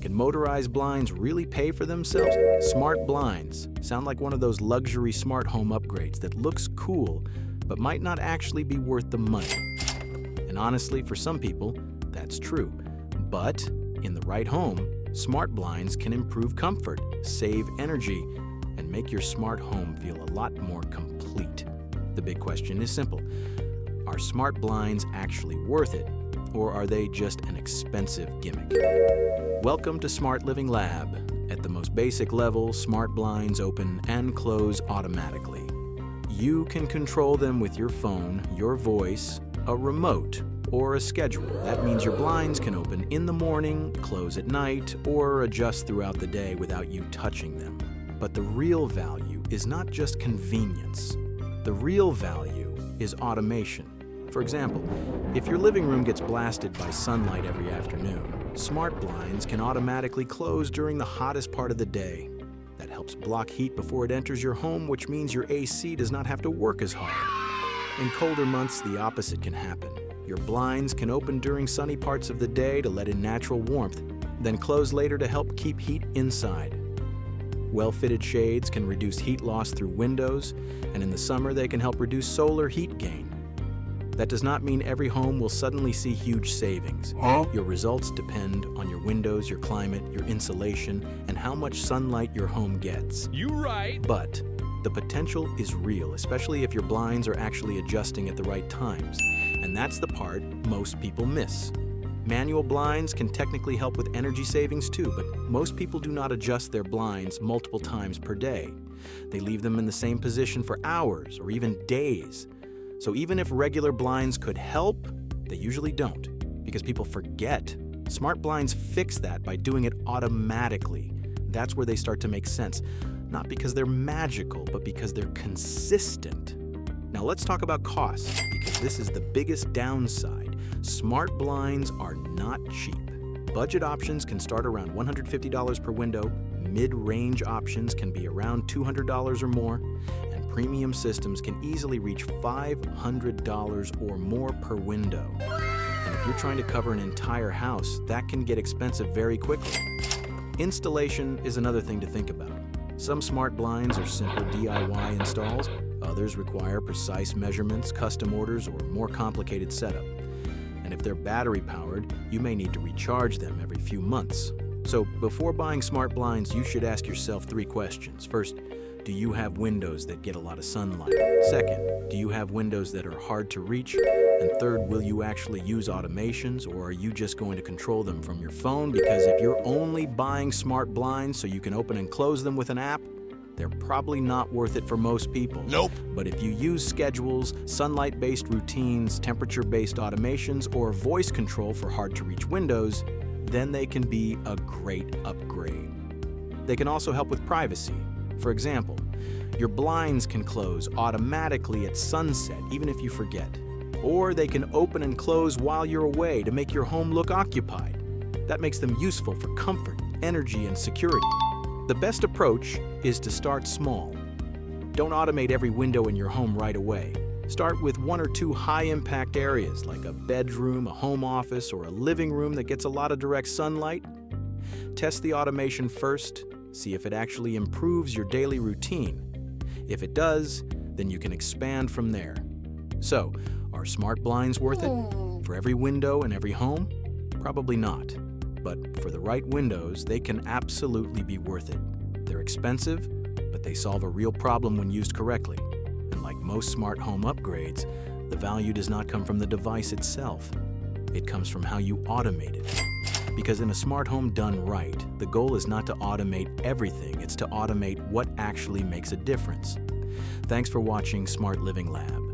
Can motorized blinds really pay for themselves? Smart blinds sound like one of those luxury smart home upgrades that looks cool, but might not actually be worth the money. And honestly, for some people, that's true. But in the right home, smart blinds can improve comfort, save energy, and make your smart home feel a lot more complete. The big question is simple. Are smart blinds actually worth it, or are they just an expensive gimmick? Welcome to Smart Living Lab. At the most basic level, smart blinds open and close automatically. You can control them with your phone, your voice, a remote, or a schedule. That means your blinds can open in the morning, close at night, or adjust throughout the day without you touching them. But the real value is not just convenience. The real value is automation. For example, if your living room gets blasted by sunlight every afternoon, smart blinds can automatically close during the hottest part of the day. That helps block heat before it enters your home, which means your AC does not have to work as hard. In colder months, the opposite can happen. Your blinds can open during sunny parts of the day to let in natural warmth, then close later to help keep heat inside. Well-fitted shades can reduce heat loss through windows, and in the summer they can help reduce solar heat gain. That does not mean every home will suddenly see huge savings. Your results depend on your windows, your climate, your insulation, and how much sunlight your home gets. You right. But the potential is real, especially if your blinds are actually adjusting at the right times. And that's the part most people miss. Manual blinds can technically help with energy savings too, but most people do not adjust their blinds multiple times per day. They leave them in the same position for hours or even days. So even if regular blinds could help, they usually don't, because people forget. Smart blinds fix that by doing it automatically. That's where they start to make sense. Not because they're magical, but because they're consistent. Now let's talk about costs, because this is the biggest downside. Smart blinds are not cheap. Budget options can start around $150 per window, mid-range options can be around $200 or more, and premium systems can easily reach $500 or more per window. And if you're trying to cover an entire house, that can get expensive very quickly. Installation is another thing to think about. Some smart blinds are simple DIY installs, others require precise measurements, custom orders, or more complicated setup. And if they're battery-powered, you may need to recharge them every few months. So before buying smart blinds, you should ask yourself 3 questions. First, do you have windows that get a lot of sunlight? Second, do you have windows that are hard to reach? And third, will you actually use automations, or are you just going to control them from your phone? Because if you're only buying smart blinds so you can open and close them with an app, they're probably not worth it for most people. Nope. But if you use schedules, sunlight-based routines, temperature-based automations, or voice control for hard-to-reach windows, then they can be a great upgrade. They can also help with privacy. For example, your blinds can close automatically at sunset, even if you forget. Or they can open and close while you're away to make your home look occupied. That makes them useful for comfort, energy, and security. The best approach is to start small. Don't automate every window in your home right away. Start with 1 or 2 high-impact areas like a bedroom, a home office, or a living room that gets a lot of direct sunlight. Test the automation first, see if it actually improves your daily routine. If it does, then you can expand from there. So, are smart blinds worth it? For every window and every home? Probably not. But for the right windows, they can absolutely be worth it. They're expensive, but they solve a real problem when used correctly. And like most smart home upgrades, the value does not come from the device itself. It comes from how you automate it. Because in a smart home done right, the goal is not to automate everything, it's to automate what actually makes a difference. Thanks for watching Smart Living Lab.